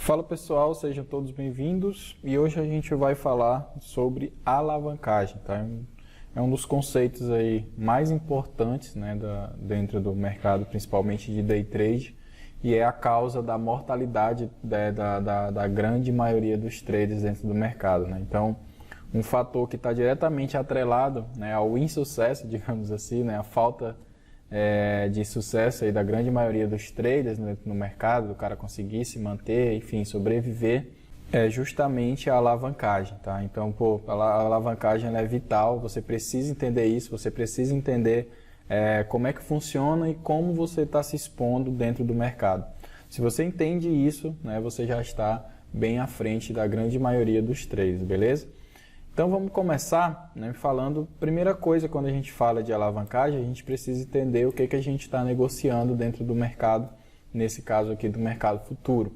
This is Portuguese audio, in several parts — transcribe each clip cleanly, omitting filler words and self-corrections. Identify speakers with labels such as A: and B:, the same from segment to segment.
A: Fala pessoal, sejam todos bem-vindos e hoje a gente vai falar sobre alavancagem, tá? É um dos conceitos aí mais importantes, né, dentro do mercado, principalmente de day trade, e é a causa da mortalidade da grande maioria dos traders dentro do mercado, né? Então, um fator que está diretamente atrelado, né, ao insucesso, digamos assim, né, a falta de sucesso aí da grande maioria dos traders no mercado, do cara conseguir se manter, enfim, sobreviver, é justamente a alavancagem, tá? Então, a alavancagem ela é vital, você precisa entender isso, você precisa entender como é que funciona e como você está se expondo dentro do mercado. Se você entende isso, né, você já está bem à frente da grande maioria dos traders, beleza? Então vamos começar, né, falando, primeira coisa, quando a gente fala de alavancagem, a gente precisa entender o que a gente está negociando dentro do mercado, nesse caso aqui do mercado futuro.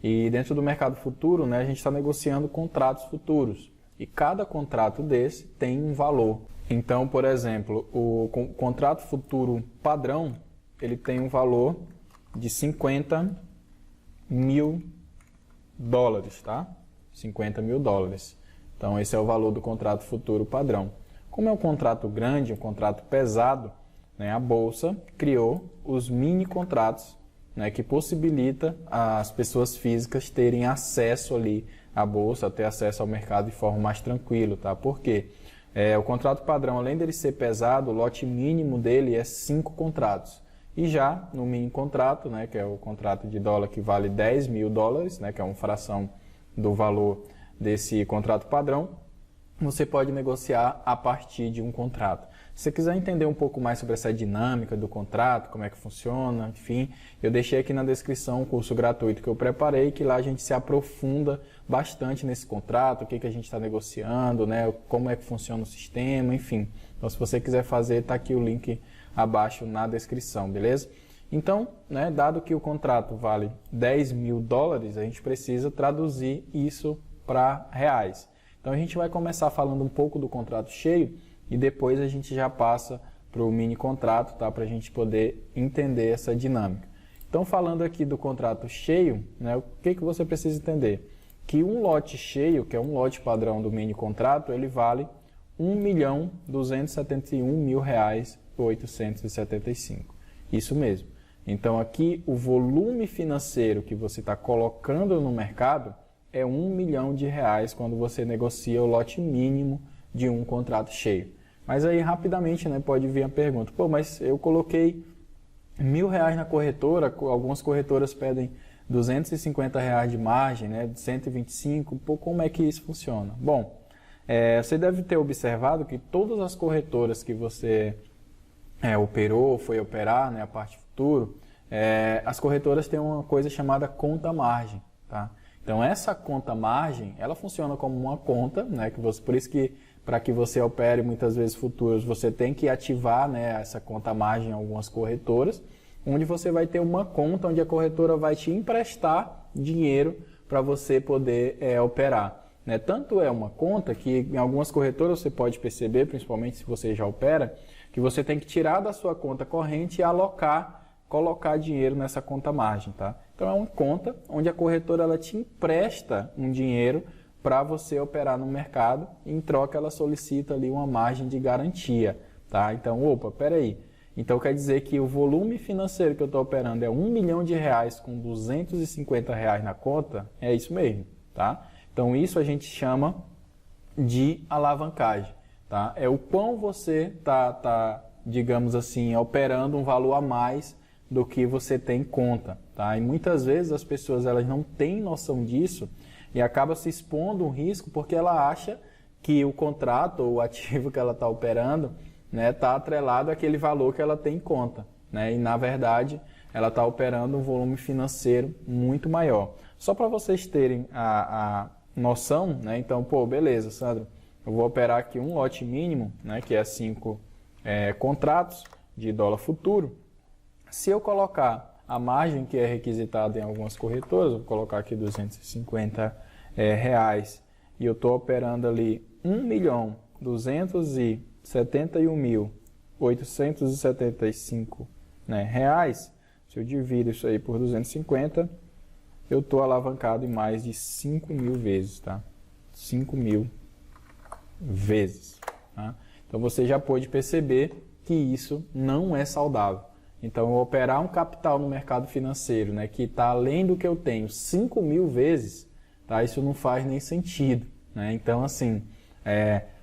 A: E dentro do mercado futuro, né, a gente está negociando contratos futuros. E cada contrato desse tem um valor. Então, por exemplo, o contrato futuro padrão, ele tem um valor de 50 mil dólares, tá? 50 mil dólares. Então, esse é o valor do contrato futuro padrão. Como é um contrato grande, um contrato pesado, né, a Bolsa criou os mini contratos, né, que possibilita as pessoas físicas terem acesso ali à Bolsa, ter acesso ao mercado de forma mais tranquila, tá? Por quê? O contrato padrão, além dele ser pesado, o lote mínimo dele é 5 contratos. E já no mini contrato, né, que é o contrato de dólar que vale 10 mil dólares, né, que é uma fração do valor desse contrato padrão, você pode negociar a partir de um contrato. Se você quiser entender um pouco mais sobre essa dinâmica do contrato, como é que funciona, enfim, eu deixei aqui na descrição um curso gratuito que eu preparei, que lá a gente se aprofunda bastante nesse contrato, o que a gente está negociando, né, como é que funciona o sistema, enfim. Então, se você quiser fazer, está aqui o link abaixo na descrição, beleza? Então, né, dado que o contrato vale 10 mil dólares, a gente precisa traduzir isso para reais. Então a gente vai começar falando um pouco do contrato cheio e depois a gente já passa para o mini contrato, tá? Para a gente poder entender essa dinâmica. Então falando aqui do contrato cheio, né, o que você precisa entender? Que um lote cheio, que é um lote padrão do mini contrato, ele vale R$ 1.271.875. Isso mesmo. Então aqui o volume financeiro que você está colocando no mercado é R$ 1 milhão quando você negocia o lote mínimo de um contrato cheio. Mas aí rapidamente, né, pode vir a pergunta, pô, mas eu coloquei R$ 1.000 na corretora, algumas corretoras pedem R$ 250 de margem, né, 125, pô, como é que isso funciona? Bom, você deve ter observado que todas as corretoras que você operou, foi operar, né, a parte futuro, as corretoras têm uma coisa chamada conta margem, tá? Então essa conta margem, ela funciona como uma conta, né, por isso que para que você opere muitas vezes futuros, você tem que ativar, né, essa conta margem em algumas corretoras, onde você vai ter uma conta onde a corretora vai te emprestar dinheiro para você poder operar. Né? Tanto é uma conta que em algumas corretoras você pode perceber, principalmente se você já opera, que você tem que tirar da sua conta corrente e colocar dinheiro nessa conta margem, tá? Então é uma conta onde a corretora ela te empresta um dinheiro para você operar no mercado e em troca ela solicita ali uma margem de garantia, tá? Então, opa, peraí. Então quer dizer que o volume financeiro que eu estou operando é R$ 1 milhão com R$ 250 na conta? É isso mesmo, tá? Então isso a gente chama de alavancagem, tá? É o quão você tá, digamos assim, operando um valor a mais do que você tem em conta, tá? E muitas vezes as pessoas elas não têm noção disso e acabam se expondo um risco porque ela acha que o contrato ou o ativo que ela está operando, né, está atrelado àquele valor que ela tem em conta, né? E na verdade ela está operando um volume financeiro muito maior. Só para vocês terem a noção, né? Então, pô, beleza, Sandro, eu vou operar aqui um lote mínimo, né, que é 5 contratos de dólar futuro. Se eu colocar a margem que é requisitada em algumas corretoras, vou colocar aqui R$ 250 reais, e eu estou operando ali R$ 1.271.875, né, reais. Se eu divido isso aí por 250, eu estou alavancado em mais de 5.000 vezes, tá? 5.000 vezes, tá? Então você já pode perceber que isso não é saudável. Então, operar um capital no mercado financeiro, né, que está além do que eu tenho 5.000 vezes, tá, isso não faz nem sentido, né? Então, assim,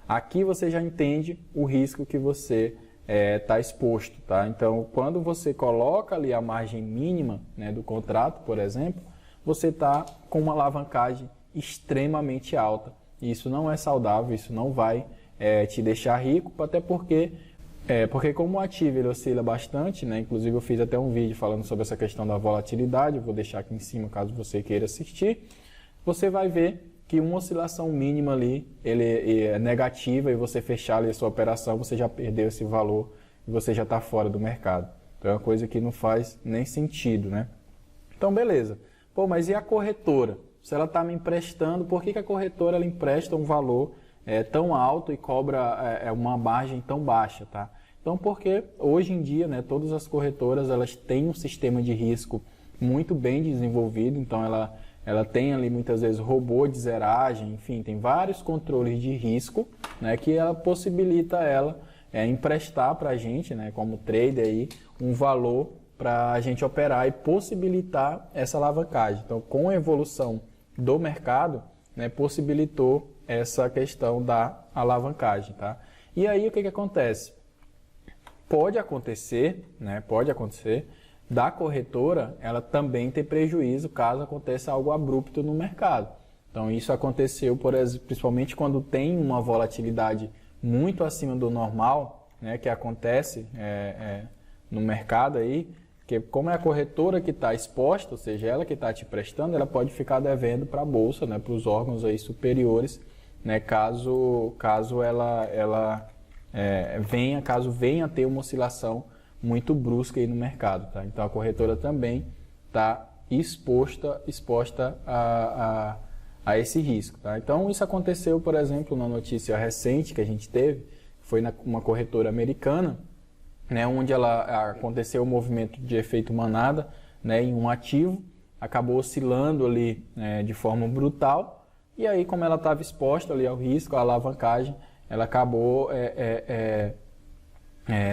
A: aqui você já entende o risco que você está exposto, tá? Então, quando você coloca ali a margem mínima, né, do contrato, por exemplo, você está com uma alavancagem extremamente alta. Isso não é saudável, isso não vai te deixar rico, até porque como o ativo ele oscila bastante, né? Inclusive eu fiz até um vídeo falando sobre essa questão da volatilidade, eu vou deixar aqui em cima caso você queira assistir. Você vai ver que uma oscilação mínima ali ele é negativa e você fechar ali a sua operação, você já perdeu esse valor e você já está fora do mercado. Então é uma coisa que não faz nem sentido, né? Então beleza. Pô, mas e a corretora? Se ela está me emprestando, por que a corretora ela empresta um valor tão alto e cobra uma margem tão baixa, tá? Então, porque hoje em dia, né, todas as corretoras elas têm um sistema de risco muito bem desenvolvido, então ela tem ali muitas vezes robô de zeragem, enfim, tem vários controles de risco, né, que ela possibilita ela emprestar para a gente, né, como trader aí, um valor para a gente operar e possibilitar essa alavancagem. Então, com a evolução do mercado, né, possibilitou essa questão da alavancagem, tá? E aí o que acontece? Pode acontecer, né? Pode acontecer da corretora ela também ter prejuízo caso aconteça algo abrupto no mercado. Então isso aconteceu, por exemplo, principalmente quando tem uma volatilidade muito acima do normal, né? Que acontece no mercado aí, que como é a corretora que está exposta, ou seja, ela que está te prestando, ela pode ficar devendo para a bolsa, né? Para os órgãos aí superiores, né, caso ela venha a ter uma oscilação muito brusca aí no mercado, tá? Então a corretora também está exposta a esse risco, tá? Então isso aconteceu, por exemplo, na notícia recente que a gente teve, foi uma corretora americana, né, onde aconteceu um movimento de efeito manada, né, em um ativo, acabou oscilando ali de forma brutal. E aí, como ela estava exposta ali ao risco, à alavancagem, ela acabou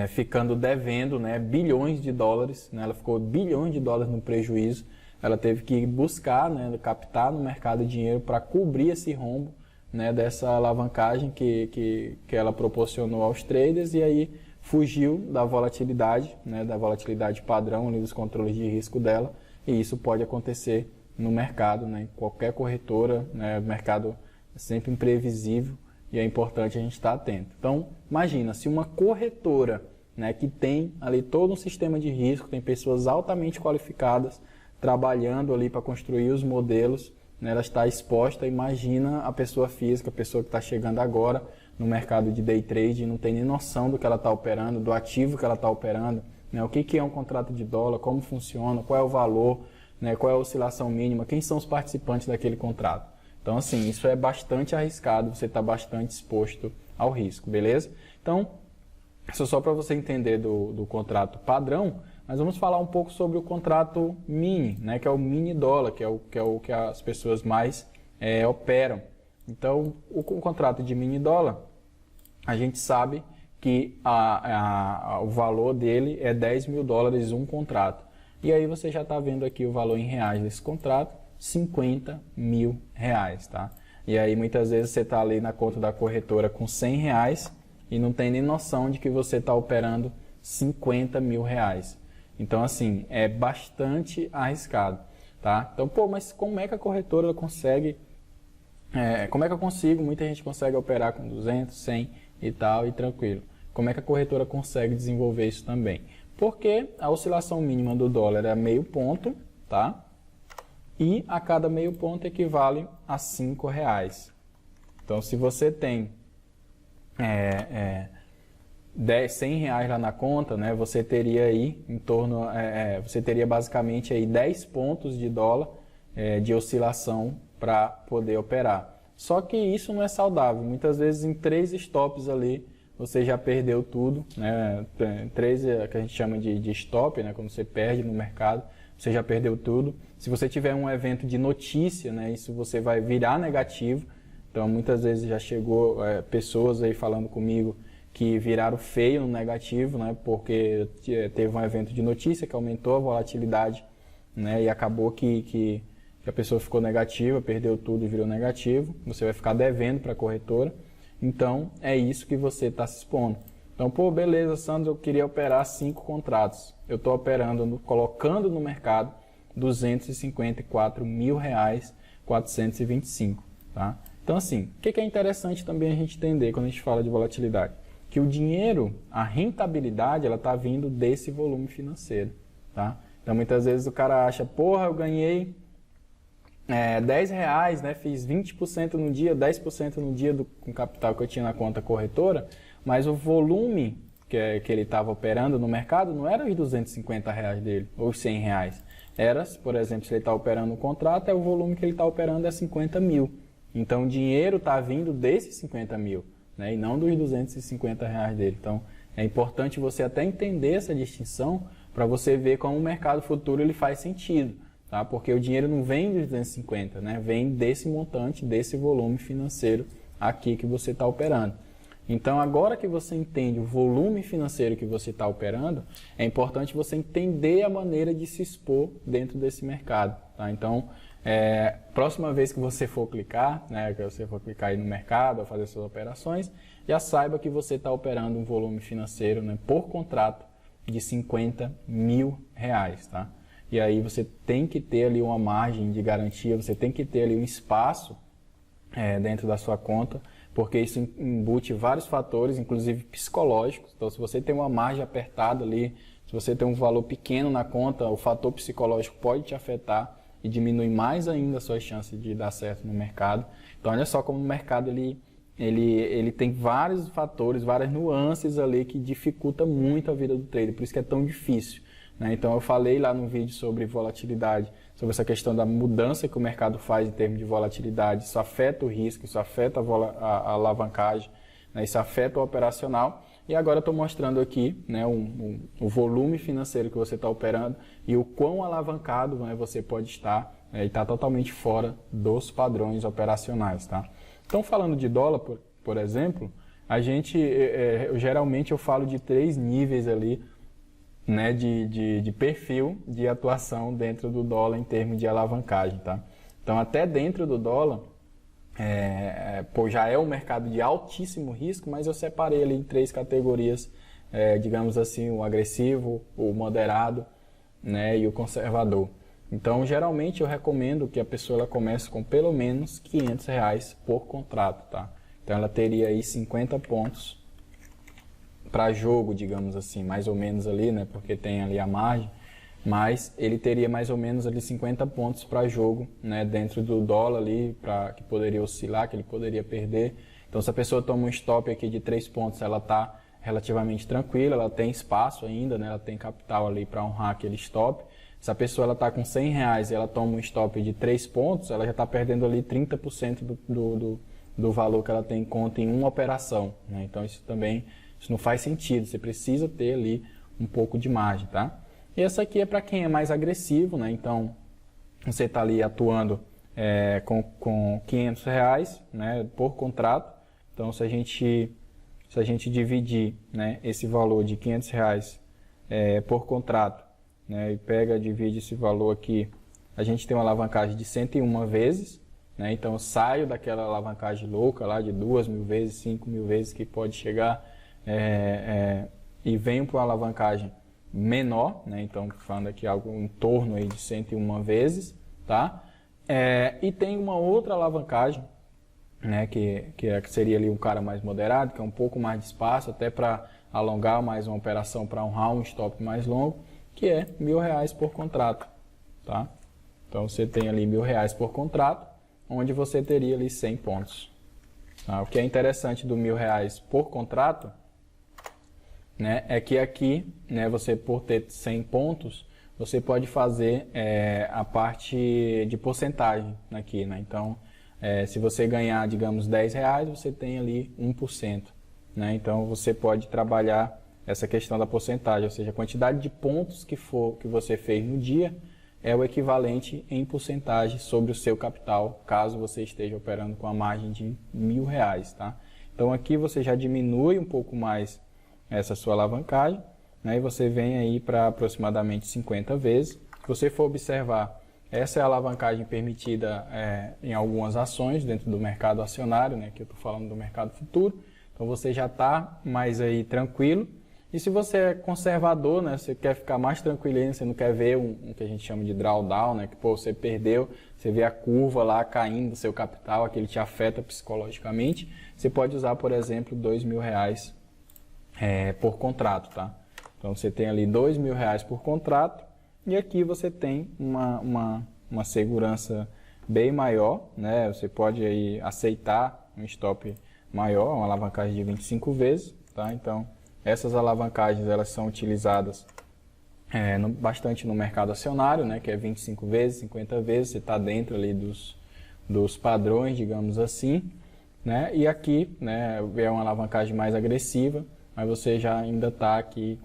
A: ficando devendo, né, bilhões de dólares, né, ela ficou bilhões de dólares no prejuízo. Ela teve que buscar, né, captar no mercado dinheiro para cobrir esse rombo, né, dessa alavancagem que ela proporcionou aos traders, e aí fugiu da volatilidade, né, da volatilidade padrão ali, dos controles de risco dela, e isso pode acontecer no mercado, né? Em qualquer corretora, né? O mercado é sempre imprevisível e é importante a gente estar atento. Então, imagina, se uma corretora, né, que tem ali todo um sistema de risco, tem pessoas altamente qualificadas trabalhando ali para construir os modelos, né, ela está exposta, imagina a pessoa física, a pessoa que está chegando agora no mercado de day trade e não tem nem noção do que ela está operando, do ativo que ela está operando, né, o que é um contrato de dólar, como funciona, qual é o valor, né, qual é a oscilação mínima, quem são os participantes daquele contrato. Então, assim, isso é bastante arriscado, você está bastante exposto ao risco, beleza? Então, isso é só para você entender do contrato padrão, mas vamos falar um pouco sobre o contrato mini, né, que é o mini dólar, que é o que as pessoas mais operam. Então, o contrato de mini dólar, a gente sabe que o valor dele é 10 mil dólares um contrato. E aí você já está vendo aqui o valor em reais desse contrato, 50 mil reais, tá? E aí muitas vezes você está ali na conta da corretora com 100 reais e não tem nem noção de que você está operando 50 mil reais. Então, assim, é bastante arriscado, tá? Então, pô, mas como é que a corretora consegue... como é que eu consigo? Muita gente consegue operar com 200, 100 e tal, e tranquilo. Como é que a corretora consegue desenvolver isso também? Porque a oscilação mínima do dólar é meio ponto, tá? E a cada meio ponto equivale a 5 reais. Então, se você tem 100 reais lá na conta, né, você teria aí em torno, você teria basicamente aí 10 pontos de dólar de oscilação para poder operar. Só que isso não é saudável. Muitas vezes em 3 stops ali você já perdeu tudo, né? 3 que a gente chama de stop, né? Quando você perde no mercado, você já perdeu tudo. Se você tiver um evento de notícia, né, isso você vai virar negativo. Então, muitas vezes já chegou pessoas aí falando comigo que viraram feio no negativo, né, porque teve um evento de notícia que aumentou a volatilidade, né, e acabou que a pessoa ficou negativa, perdeu tudo e virou negativo. Você vai ficar devendo para a corretora. Então, é isso que você está se expondo. Então, pô, beleza, Sandro, eu queria operar 5 contratos. Eu estou operando, colocando no mercado R$ 254.425, tá? Então, assim, o que é interessante também a gente entender quando a gente fala de volatilidade? Que o dinheiro, a rentabilidade, ela está vindo desse volume financeiro, tá? Então, muitas vezes o cara acha, porra, eu ganhei R$10, né? Fiz 20% no dia, 10% no dia com o capital que eu tinha na conta corretora, mas o volume que ele estava operando no mercado não era os R$250 dele, ou os R$100. Era, por exemplo, se ele está operando um contrato, o volume que ele está operando é 50 mil. Então, o dinheiro está vindo desses 50 mil, né? E não dos R$250 dele. Então, é importante você até entender essa distinção para você ver como o mercado futuro ele faz sentido. Tá? Porque o dinheiro não vem dos 250, né? Vem desse montante, desse volume financeiro aqui que você está operando. Então, agora que você entende o volume financeiro que você está operando, é importante você entender a maneira de se expor dentro desse mercado. Tá? Então, próxima vez que você for clicar, né, que você for clicar aí no mercado ou fazer suas operações, já saiba que você está operando um volume financeiro, né, por contrato de R$50 mil, tá? E aí você tem que ter ali uma margem de garantia, você tem que ter ali um espaço dentro da sua conta, porque isso embute vários fatores, inclusive psicológicos. Então, se você tem uma margem apertada ali, se você tem um valor pequeno na conta, o fator psicológico pode te afetar e diminui mais ainda as suas chances de dar certo no mercado. Então, olha só como o mercado ele tem vários fatores, várias nuances ali que dificulta muito a vida do trader, por isso que é tão difícil. Então, eu falei lá no vídeo sobre volatilidade, sobre essa questão da mudança que o mercado faz em termos de volatilidade. Isso afeta o risco, isso afeta a alavancagem, né? Isso afeta o operacional. E agora eu estou mostrando aqui, né, o volume financeiro que você está operando e o quão alavancado, né, você pode estar e está totalmente fora dos padrões operacionais. Tá? Então, falando de dólar, por exemplo, geralmente eu falo de 3 níveis ali, né, de perfil de atuação dentro do dólar em termos de alavancagem, tá? Então, até dentro do dólar, já é um mercado de altíssimo risco, mas eu separei ali em 3 categorias, digamos assim, o agressivo, o moderado, né, e o conservador. Então, geralmente eu recomendo que a pessoa ela comece com pelo menos R$500 por contrato, tá? Então, ela teria aí 50 pontos para jogo, digamos assim, mais ou menos ali, né, porque tem ali a margem, mas ele teria mais ou menos ali 50 pontos para jogo, né, dentro do dólar ali, que poderia oscilar, que ele poderia perder. Então, se a pessoa toma um stop aqui de 3 pontos, ela está relativamente tranquila, ela tem espaço ainda, né, ela tem capital ali para honrar aquele stop. Se a pessoa está com R$100 e ela toma um stop de 3 pontos, ela já está perdendo ali 30% do valor que ela tem em conta em uma operação, né? Então, isso não faz sentido, você precisa ter ali um pouco de margem, tá? E essa aqui é para quem é mais agressivo, né? Então, você está ali atuando com R$500, né, por contrato. Então, se a gente dividir, né, esse valor de R$500 por contrato, né, e divide esse valor aqui, a gente tem uma alavancagem de 101 vezes, né? Então, eu saio daquela alavancagem louca lá de 2.000 vezes, 5.000 vezes que pode chegar e venho para uma alavancagem menor, né? Então, falando aqui algo em torno aí de 101 vezes, tá? E tem uma outra alavancagem, né? Que seria ali um cara mais moderado, que é um pouco mais de espaço, até para alongar mais uma operação, para honrar um stop mais longo, que é R$1.000 por contrato, tá? Então, você tem ali R$1.000 por contrato, onde você teria ali 100 pontos. Tá? O que é interessante do R$1.000 por contrato, né, é que aqui, né, você por ter 100 pontos, você pode fazer a parte de porcentagem aqui, né? Então, se você ganhar, digamos, R$10, você tem ali 1%, né? Então, você pode trabalhar essa questão da porcentagem, ou seja, a quantidade de pontos que você fez no dia, é o equivalente em porcentagem sobre o seu capital, caso você esteja operando com a margem de R$1.000, tá? Então aqui você já diminui um pouco mais essa sua alavancagem, né? E você vem aí para aproximadamente 50 vezes. Se você for observar, essa é a alavancagem permitida em algumas ações dentro do mercado acionário, né? Que eu estou falando do mercado futuro. Então você já está mais aí tranquilo. E se você é conservador, né? Você quer ficar mais tranquilinho, você não quer ver um que a gente chama de drawdown, né? Que pô, você perdeu, você vê a curva lá caindo do seu capital, aquele te afeta psicologicamente. Você pode usar, por exemplo, R$2.000 por contrato, tá? Então você tem ali R$2.000 por contrato e aqui você tem uma segurança bem maior, né? Você pode aí aceitar um stop maior, uma alavancagem de 25 vezes, tá? Então essas alavancagens elas são utilizadas bastante no mercado acionário, né? Que é 25 vezes, 50 vezes, você está dentro ali dos padrões, digamos assim, né? E aqui, né, é uma alavancagem mais agressiva, mas você já ainda está aqui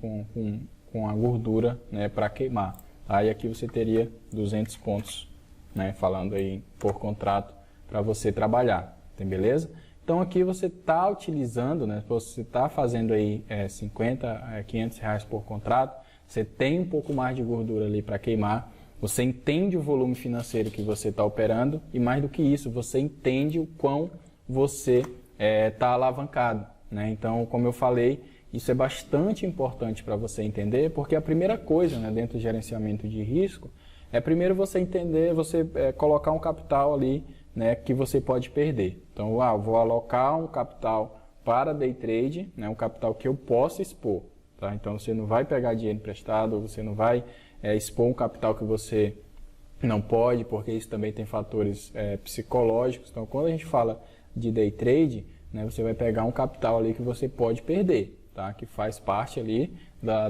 A: com a gordura, né, para queimar. Aí aqui você teria 200 pontos, né, falando aí por contrato, para você trabalhar, tem beleza? Então aqui você está utilizando, né, você está fazendo aí 50, 500 reais por contrato, você tem um pouco mais de gordura ali para queimar, você entende o volume financeiro que você está operando e mais do que isso, você entende o quão você está alavancado, né? Então, como eu falei, isso é bastante importante para você entender, porque a primeira coisa, né, dentro do gerenciamento de risco é primeiro você entender, você colocar um capital ali, né, que você pode perder. Então, vou alocar um capital para day trade, né, um capital que eu possa expor. Tá? Então, você não vai pegar dinheiro emprestado, você não vai expor um capital que você não pode, porque isso também tem fatores psicológicos. Então, quando a gente fala de day trade, né, você vai pegar um capital ali que você pode perder, tá? Que faz parte ali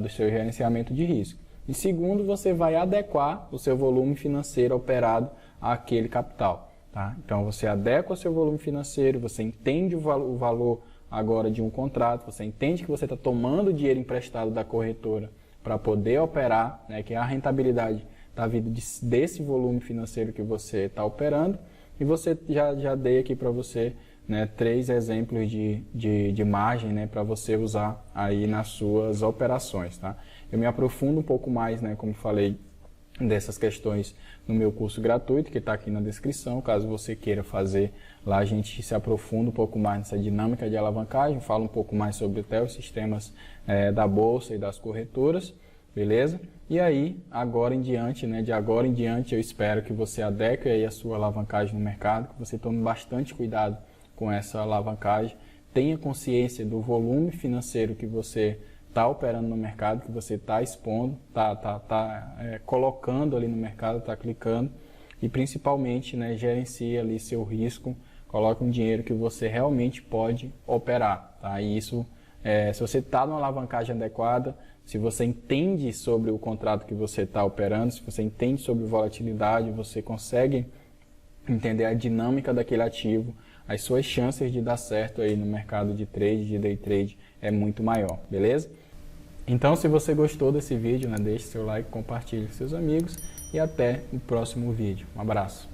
A: do seu gerenciamento de risco. E segundo, você vai adequar o seu volume financeiro operado àquele capital. Tá? Então você adequa o seu volume financeiro, você entende o valor agora de um contrato, você entende que você está tomando dinheiro emprestado da corretora para poder operar, né, que a rentabilidade está vindo desse volume financeiro que você está operando, e você já dei aqui para você, né, 3 exemplos de margem, né, para você usar aí nas suas operações. Tá? Eu me aprofundo um pouco mais, né, como falei, dessas questões no meu curso gratuito, que está aqui na descrição. Caso você queira fazer, lá a gente se aprofunda um pouco mais nessa dinâmica de alavancagem, fala um pouco mais sobre até os sistemas da bolsa e das corretoras, beleza? E aí, agora em diante, né, de agora em diante, eu espero que você adeque aí a sua alavancagem no mercado, que você tome bastante cuidado com essa alavancagem, tenha consciência do volume financeiro que você está operando no mercado, que você está expondo, colocando ali no mercado, está clicando, e principalmente, né, gerencie ali seu risco, coloque um dinheiro que você realmente pode operar. Tá? E isso, se você está numa alavancagem adequada, se você entende sobre o contrato que você está operando, se você entende sobre volatilidade, você consegue entender a dinâmica daquele ativo, as suas chances de dar certo aí no mercado de trade, de day trade, é muito maior, beleza? Então, se você gostou desse vídeo, né, deixe seu like, compartilhe com seus amigos e até o próximo vídeo. Um abraço!